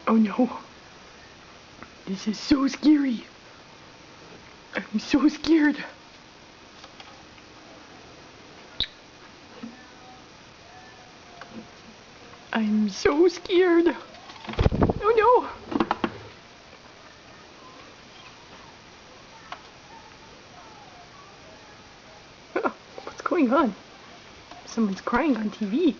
Oh no. This is so scary. I'm so scared. I'm so scared. Oh no. What's going on? Someone's crying on TV.